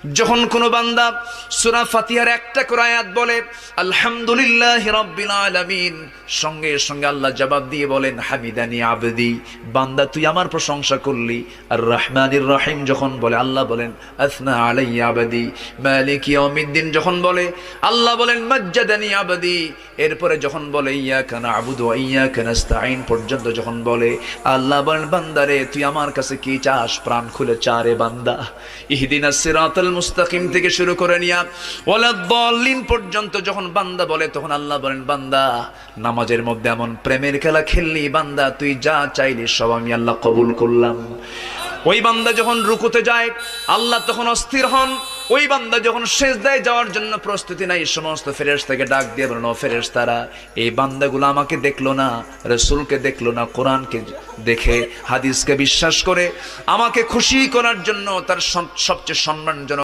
যখন কোনো বান্দা সূরা ফাতিহার একটা করে আয়াত বলে আলহামদুলিল্লাহি রাব্বিল আলামিন, সঙ্গে সঙ্গে আল্লাহ জবাব দিয়ে বলেন হামিদানি আবদি, বান্দা তুই আমার প্রশংসা করলি। আর রহমানির রহিম যখন বলে আল্লাহ বলেন আসনা আলাইয়া আবদি। মালিক ইয়াউমিদ্দিন যখন বলে আল্লাহ বলেন মাজ্জাদানি আবদি। এরপরে যখন বলে ইয়াকা না'বুদু ওয়া ইয়াকা নাস্তাঈন পর্যন্ত যখন বলে আল্লাহ বলেন বান্দারে তুই আমার কাছে কি চাস, প্রাণ খুলে চারে বান্দা। ইহদিনাস সিরাতাল মুস্তাকিম থেকে শুরু করে নিয়া ওয়ালাদ-দাল্লিন পর্যন্ত যখন বান্দা বলে তখন আল্লাহ বলেন বান্দা নামাজের মধ্যে এমন প্রেমের খেলা খেললি বান্দা, তুই যা চাইলি সব আমি আল্লাহ কবুল করলাম। ওই বান্দা যখন রুকুতে যায় আল্লাহ তখন অস্থির হন। ওই বান্দা যখন সিজদায় যাওয়ার জন্য প্রস্তুতি নাই, সমস্ত ফেরেশতাকে ডাক দিয়ে বলেন ও ফেরেশতারা, এই বান্দাগুলো আমাকে দেখলো না, রাসূলকে দেখলো না, কোরআনকে দেখে হাদিসকে বিশ্বাস করে আমাকে খুশি করার জন্য তার সবচেয়ে সম্মানজনক